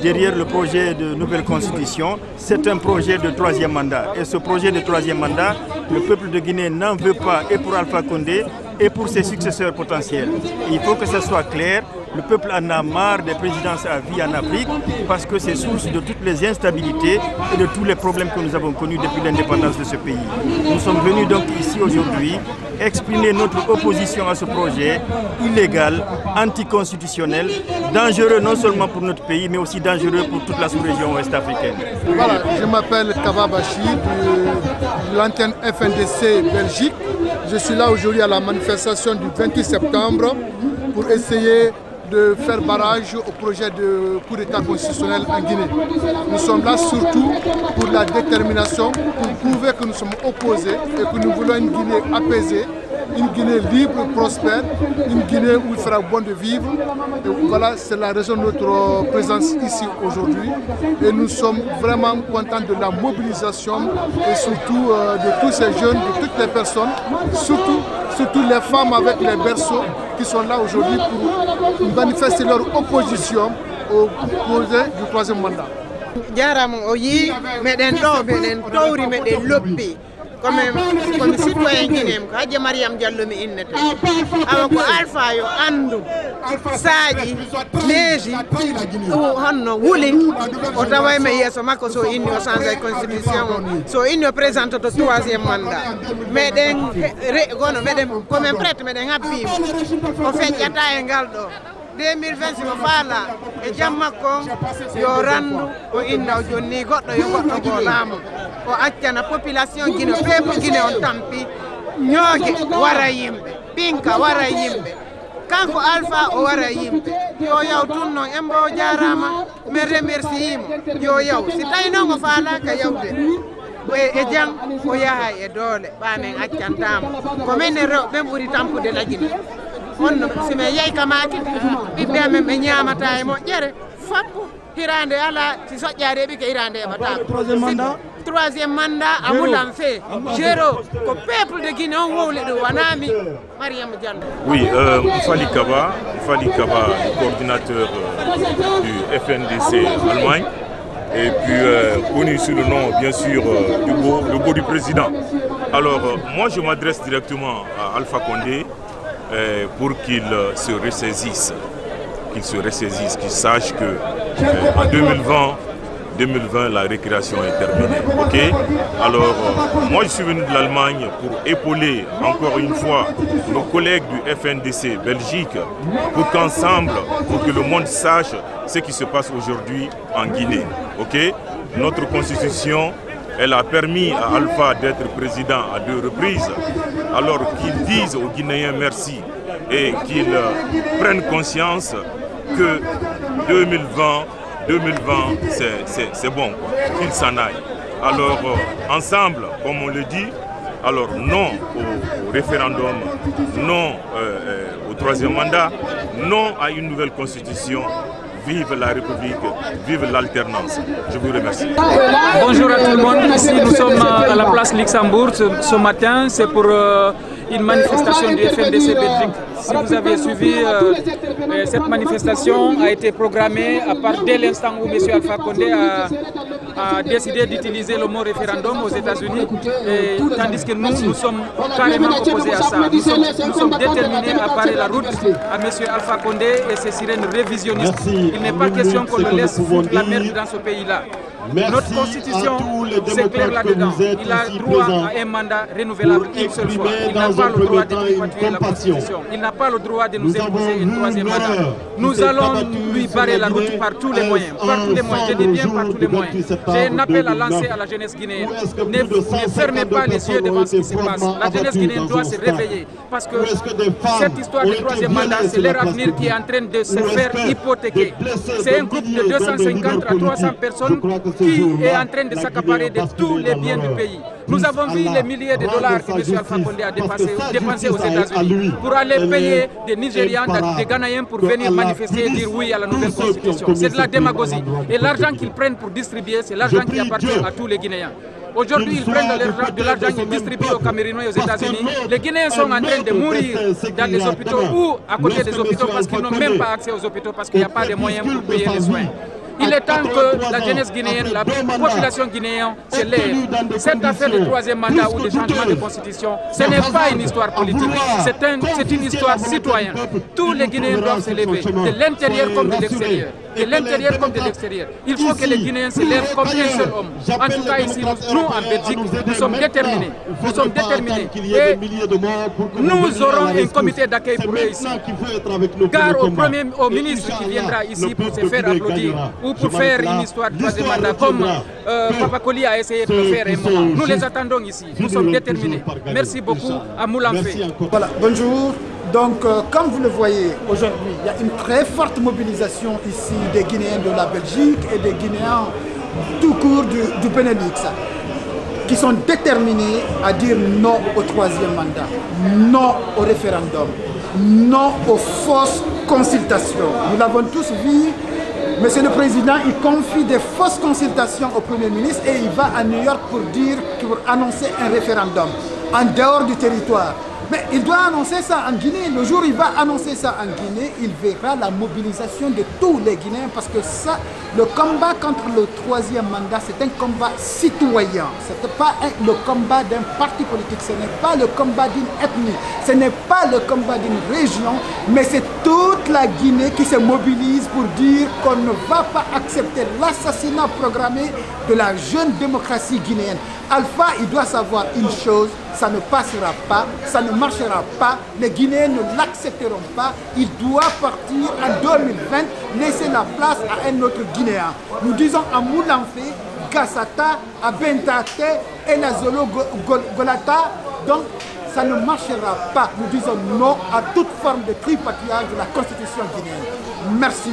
derrière le projet de nouvelle constitution, c'est un projet de 3e mandat. Et ce projet de 3e mandat, le peuple de Guinée n'en veut pas, et pour Alpha Condé et pour ses successeurs potentiels. Et il faut que ça soit clair. Le peuple en a marre des présidences à vie en Afrique parce que c'est source de toutes les instabilités et de tous les problèmes que nous avons connus depuis l'indépendance de ce pays. Nous sommes venus donc ici aujourd'hui exprimer notre opposition à ce projet illégal, anticonstitutionnel, dangereux non seulement pour notre pays mais aussi dangereux pour toute la sous-région ouest-africaine. Voilà, je m'appelle Kaba Bachir de l'antenne FNDC Belgique. Je suis là aujourd'hui à la manifestation du 28 septembre pour essayer de faire barrage au projet de coup d'État constitutionnel en Guinée. Nous sommes là surtout pour la détermination, pour prouver que nous sommes opposés et que nous voulons une Guinée apaisée, une Guinée libre, prospère, une Guinée où il fera bon de vivre. Et voilà, c'est la raison de notre présence ici aujourd'hui. Et nous sommes vraiment contents de la mobilisation et surtout de tous ces jeunes, de toutes les personnes, surtout les femmes avec les berceaux qui sont là aujourd'hui pour manifester leur opposition au projet du 3e mandat. Comme citoyen guinéen ko Hadja Mariam Diallo mi innete awa ko Alpha yo andu saaji neji honno wuli o taway me yeso makko so inni o change constitution so inni o présente to 3e mandat meɗen gono meɗen komin prête meɗen habbi o feƴƴata e ngal ɗo 2020 simo faala e jam makko yo randu o inna o jonni goɗɗo yo goɗɗo go laamu o accana population Guinée peuple Guinée on tampi ñoogue wara yimɓe pinka wara yimɓe kanko Alpha o wara yimɓe yo yaw tun noon embo o jarama min remerciimo yo yaw si tawi noon o faalaka yawde e jang o yaha e doole ɓamen accantama ko min e rewɓe ɓen ɓuuri tampude lagine honno simi yeey kamaki ɓiɓɓe amen ɓe ñamata e moƴƴere fappu hirande ala si soƴƴa reeɓi ko hirande heɓata 3e mandat Amoulan fait Géro ko peuple de Guinée on wowli ɗum wanami Mariam Diallo. Oui, Fali Kaba, le coordinateur du FNDC Allemagne, et puis connu sous le nom bien sûr le beau du président. Alors moi je m'adresse directement à Alpha Condé pour qu'il se ressaisisse, qu'il sache que en 2020, la récréation est terminée. Ok. Alors, moi je suis venu de l'Allemagne pour épauler encore une fois nos collègues du FNDC Belgique pour qu'ensemble, pour que le monde sache ce qui se passe aujourd'hui en Guinée. Ok. Notre constitution, elle a permis à Alpha d'être président à 2 reprises. Alors qu'ils disent aux Guinéens merci et qu'ils prennent conscience que 2020, c'est bon, qu'ils s'en aillent. Alors, ensemble, comme on le dit, alors non au référendum, non au 3e mandat, non à une nouvelle constitution. Vive la République, vive l'alternance. Je vous remercie. Bonjour à tout le monde. Ici, nous sommes à la place Luxembourg ce matin. C'est pour une manifestation du FNDC Belgique. Si vous avez suivi, cette manifestation a été programmée dès l'instant où M. Alpha Condé a décidé d'utiliser le mot référendum aux États-Unis, tandis que nous sommes carrément opposés à ça. Nous sommes déterminés à barrer la route à M. Alpha Condé et ses sirènes révisionnistes. Il n'est pas question qu'on le laisse foutre la merde dans ce pays-là. Notre constitution, c'est clair là-dedans. Il a droit à un mandat renouvelable une seule fois. Il n'a pas le droit de tripatuer la constitution. Il n'a pas le droit de nous imposer une troisième mandat. Nous allons lui barrer la route par tous les moyens. Par tous les moyens, je dis bien par tous les moyens. J'ai un appel à lancer à la jeunesse guinéenne. Ne fermez pas les yeux devant ce qui se passe. La jeunesse guinéenne doit se réveiller. Parce que cette histoire du troisième mandat, c'est leur avenir qui est en train de se faire hypothéquer. C'est un groupe de 250 à 300 personnes qui est en train de s'accaparer de tous les biens du pays. Nous avons vu les milliers de dollars que M. Alpha Condé a dépensés aux États-Unis pour aller payer des Nigérians, des Ghanéens pour venir manifester et dire oui à la nouvelle constitution. C'est de la démagogie. Et l'argent qu'ils prennent pour distribuer, c'est l'argent qui appartient à tous les Guinéens. Aujourd'hui, ils prennent de l'argent qu'ils distribuent aux Camerounais et aux États-Unis. Les Guinéens sont en train de mourir dans les hôpitaux ou à côté des hôpitaux parce qu'ils n'ont même pas accès aux hôpitaux parce qu'il n'y a pas de moyens pour payer les soins. Il est temps que la jeunesse guinéenne, la population guinéenne se lève. Cette affaire de troisième mandat ou de changement de constitution, ce n'est pas une histoire politique, c'est une histoire citoyenne. Tous les Guinéens doivent se lever, de l'intérieur comme de l'extérieur. De l'intérieur comme de l'extérieur. Il faut que les Guinéens se lèvent comme un seul homme. En tout cas ici, nous en Belgique, nous sommes déterminés. Nous sommes déterminés. Et nous aurons un comité d'accueil pour eux ici. Gare au ministre qui viendra ici pour se faire applaudir ou pour faire une histoire de troisième mandat comme Papa Koli a essayé de le faire un moment. Nous les attendons ici. Nous sommes déterminés. Merci beaucoup à Moulamfé. Voilà, bonjour. Donc, comme vous le voyez, aujourd'hui, il y a une très forte mobilisation ici des Guinéens de la Belgique et des Guinéens tout court du Benelux, qui sont déterminés à dire non au troisième mandat, non au référendum, non aux fausses consultations. Nous l'avons tous vu, Monsieur le Président, il confie des fausses consultations au Premier ministre et il va à New York pour annoncer un référendum en dehors du territoire. Mais il doit annoncer ça en Guinée. Le jour où il va annoncer ça en Guinée, il verra la mobilisation de tous les Guinéens parce que ça, le combat contre le troisième mandat, c'est un combat citoyen. Ce n'est pas le combat d'un parti politique, ce n'est pas le combat d'une ethnie, ce n'est pas le combat d'une région, mais c'est toute la Guinée qui se mobilise pour dire qu'on ne va pas accepter l'assassinat programmé de la jeune démocratie guinéenne. Alpha, il doit savoir une chose, ça ne passera pas, ça ne marchera pas, les Guinéens ne l'accepteront pas, il doit partir en 2020, laisser la place à un autre Guinéen. Nous disons à Moulamfé, Gassata, à Bentate, Elazolo Golata, donc ça ne marchera pas. Nous disons non à toute forme de tripatouillage de la constitution guinéenne. Merci.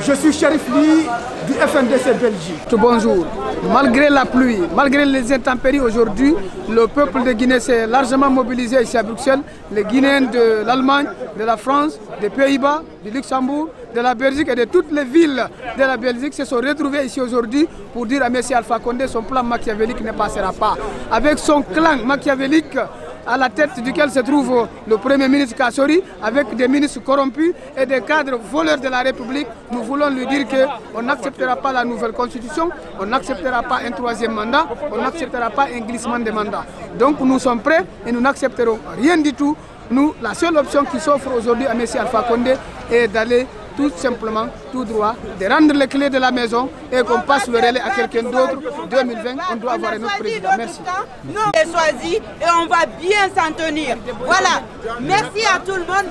Je suis Shérif Ly du FNDC Belgique. Bonjour. Malgré la pluie, malgré les intempéries aujourd'hui, le peuple de Guinée s'est largement mobilisé ici à Bruxelles. Les Guinéens de l'Allemagne, de la France, des Pays-Bas, du Luxembourg, de la Belgique et de toutes les villes de la Belgique se sont retrouvés ici aujourd'hui pour dire à M. Alpha Condé son plan machiavélique ne passera pas. Avec son clan machiavélique à la tête duquel se trouve le Premier ministre Kassori, avec des ministres corrompus et des cadres voleurs de la République, nous voulons lui dire qu'on n'acceptera pas la nouvelle constitution, on n'acceptera pas un troisième mandat, on n'acceptera pas un glissement de mandat. Donc nous sommes prêts et nous n'accepterons rien du tout. Nous, la seule option qui s'offre aujourd'hui à M. Alpha Condé est d'aller tout simplement, tout droit, de rendre les clés de la maison et qu'on passe le relais à quelqu'un d'autre. 2020, on doit avoir un autre président. Merci. Nous, on est choisi et on va bien s'en tenir. Voilà. Merci à tout le monde.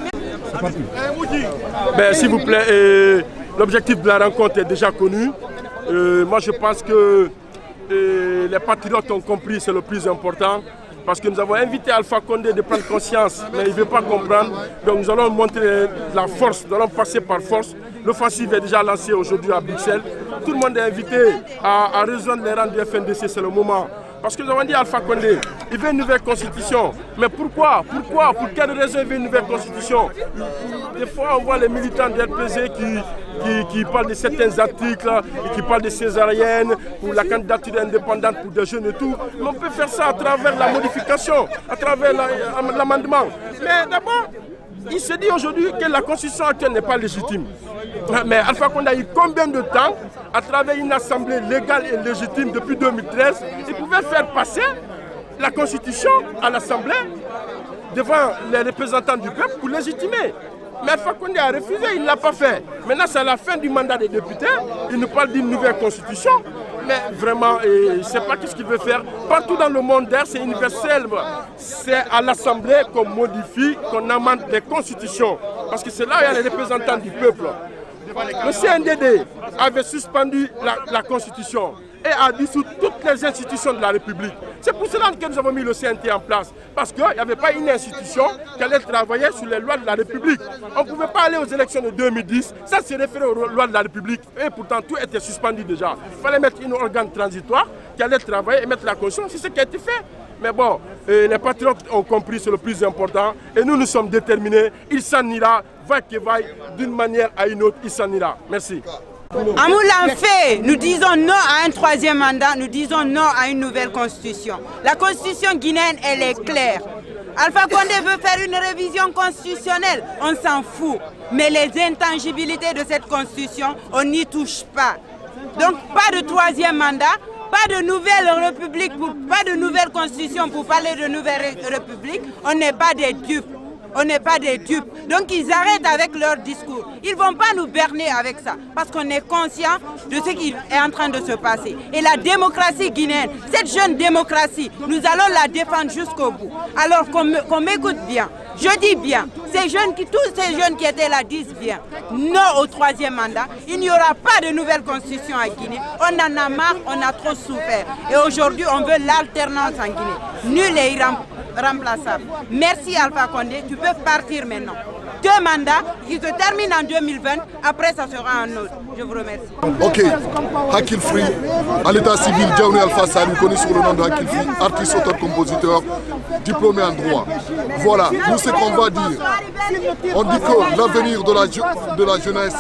Ben, s'il vous plaît, l'objectif de la rencontre est déjà connu. Moi, je pense que les patriotes ont compris, c'est le plus important. Parce que nous avons invité Alpha Condé de prendre conscience, mais il ne veut pas comprendre. Donc nous allons montrer la force, nous allons passer par force. L'offensive est déjà lancée aujourd'hui à Bruxelles. Tout le monde est invité à rejoindre les rangs du FNDC, c'est le moment. Parce que nous avons dit à Alpha Condé, Il veut une nouvelle constitution. Mais pourquoi? Pourquoi? Pour quelle raison il veut une nouvelle constitution? Des fois, on voit les militants de l'RPG qui parlent de certains articles, et qui parlent de césarienne, pour la candidature indépendante pour des jeunes et tout. Mais on peut faire ça à travers la modification, à travers l'amendement. Mais d'abord, il se dit aujourd'hui que la constitution actuelle n'est pas légitime. Mais Alpha Condé a eu combien de temps, à travers une assemblée légale et légitime depuis 2013, il pouvait faire passer la constitution à l'assemblée devant les représentants du peuple pour légitimer. Mais Alpha Condé a refusé, il ne l'a pas fait. Maintenant, c'est à la fin du mandat des députés, il nous parle d'une nouvelle constitution. Mais vraiment, je ne sais pas ce qu'il veut faire. Partout dans le monde, c'est universel. C'est à l'Assemblée qu'on modifie, qu'on amende les constitutions. Parce que c'est là où il y a les représentants du peuple. Le CNDD avait suspendu la Constitution et a dissous toutes les institutions de la République. C'est pour cela que nous avons mis le CNT en place. Parce qu'il n'y avait pas une institution qui allait travailler sur les lois de la République. On ne pouvait pas aller aux élections de 2010, ça se référait aux lois de la République. Et pourtant, tout était suspendu déjà. Il fallait mettre un organe transitoire qui allait travailler et mettre la Constitution. C'est ce qui a été fait. Mais bon, les patriotes ont compris, c'est le plus important. Et nous, nous sommes déterminés. Il s'en ira, vaille que vaille, d'une manière à une autre, il s'en ira. Merci. À Moulanfé, nous disons non à un troisième mandat, nous disons non à une nouvelle constitution. La constitution guinéenne, elle est claire. Alpha Condé veut faire une révision constitutionnelle, on s'en fout. Mais les intangibilités de cette constitution, on n'y touche pas. Donc pas de troisième mandat, pas de nouvelle république, pas de nouvelle constitution pour parler de nouvelle république. On n'est pas des dupes. On n'est pas des dupes. Donc ils arrêtent avec leur discours. Ils ne vont pas nous berner avec ça. Parce qu'on est conscient de ce qui est en train de se passer. Et la démocratie guinéenne, cette jeune démocratie, nous allons la défendre jusqu'au bout. Alors qu'on m'écoute bien. Je dis bien. Tous ces jeunes qui étaient là disent bien. Non au troisième mandat. Il n'y aura pas de nouvelle constitution à Guinée. On en a marre, on a trop souffert. Et aujourd'hui, on veut l'alternance en Guinée. Nul est remplaçable. Merci Alpha Condé, tu peux partir maintenant. 2 mandats qui se terminent en 2020, après ça sera un autre. Je vous remercie. Ok, Hakil Free, à l'état civil, Djaouni Alpha Salou, connu sous le nom de Hakil Free, artiste, auteur, compositeur, diplômé en droit. Voilà, nous ce qu'on va dire. On dit que l'avenir de la jeunesse,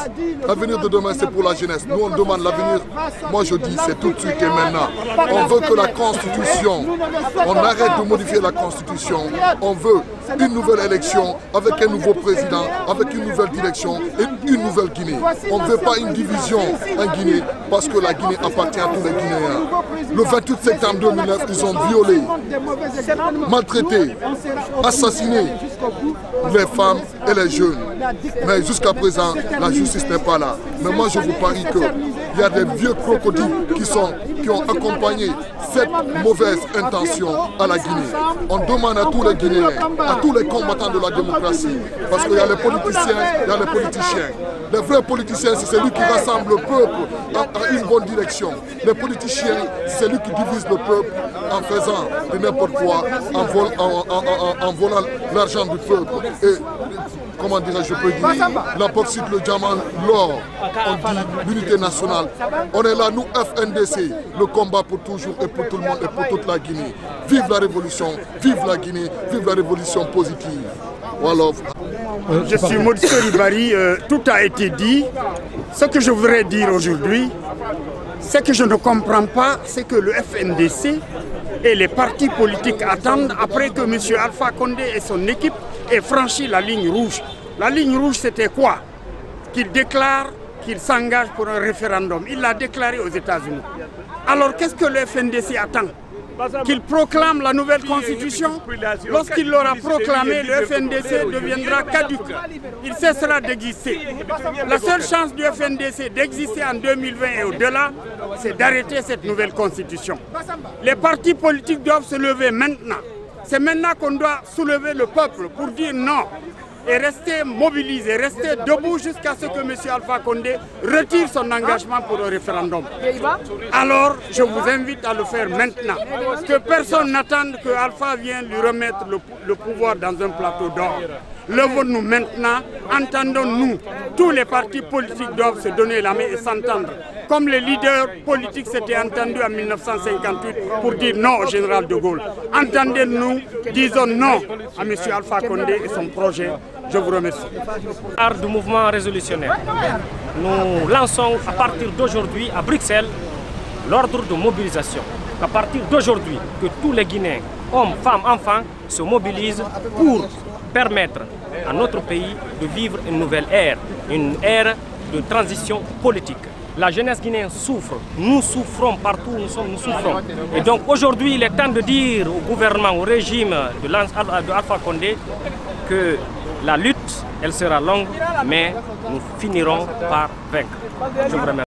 l'avenir de demain c'est pour la jeunesse. Nous on demande l'avenir, moi je dis c'est tout de suite et maintenant. On veut que la Constitution, on arrête de modifier la Constitution, on veut une nouvelle élection avec un nouveau président, avec une nouvelle direction et une nouvelle Guinée. On ne veut pas une division en Guinée parce que la Guinée appartient à tous les Guinéens. Le 28 septembre 2009, ils ont violé, maltraité, assassiné les femmes et les jeunes. Mais jusqu'à présent, la justice n'est pas là. Mais moi je vous parie qu'il y a des vieux crocodiles qui ont accompagné cette mauvaise intention à la Guinée. On demande à tous les Guinéens, à tous les combattants de la démocratie, parce qu'il y a les politiciens, il y a les politiciens. Les vrais politiciens, c'est celui qui rassemble le peuple à une bonne direction. Les politiciens, c'est celui qui divise le peuple en faisant de n'importe quoi, en volant l'argent du peuple. Et comment dirais-je, peux dire, la bauxite, le diamant, l'or, on dit l'unité nationale. On est là, nous, FNDC, le combat pour toujours et pour tout le monde et pour toute la Guinée. Vive la révolution, vive la Guinée, vive la révolution positive. Voilà. Je suis Mauricio Ribari, tout a été dit. Ce que je voudrais dire aujourd'hui, c'est que je ne comprends pas ce que le FNDC et les partis politiques attendent après que M. Alpha Condé et son équipe aient franchi la ligne rouge. La ligne rouge, c'était quoi? Qu'il déclare qu'il s'engage pour un référendum. Il l'a déclaré aux États-Unis. Alors qu'est-ce que le FNDC attend? Qu'il proclame la nouvelle constitution? Lorsqu'il l'aura proclamé, le FNDC deviendra caduc. Il cessera d'exister. La seule chance du FNDC d'exister en 2020 et au-delà, c'est d'arrêter cette nouvelle constitution. Les partis politiques doivent se lever maintenant. C'est maintenant qu'on doit soulever le peuple pour dire non et rester mobilisé, rester debout jusqu'à ce que M. Alpha Condé retire son engagement pour le référendum. Alors, je vous invite à le faire maintenant. Que personne n'attende que Alpha vienne lui remettre le pouvoir dans un plateau d'or. Levons-nous maintenant, entendons-nous. Tous les partis politiques doivent se donner la main et s'entendre. comme les leaders politiques s'étaient entendus en 1958 pour dire non au général de Gaulle. Entendez-nous, disons non à M. Alpha Condé et son projet. Je vous remercie. Du mouvement résolutionnaire, nous lançons à partir d'aujourd'hui à Bruxelles l'ordre de mobilisation. À partir d'aujourd'hui, que tous les Guinéens, hommes, femmes, enfants, se mobilisent pour permettre à notre pays de vivre une nouvelle ère, une ère de transition politique. La jeunesse guinéenne souffre, nous souffrons partout où nous souffrons. Et donc aujourd'hui, il est temps de dire au gouvernement, au régime de Alpha Condé que la lutte, elle sera longue, mais nous finirons par vaincre. Je vous remercie.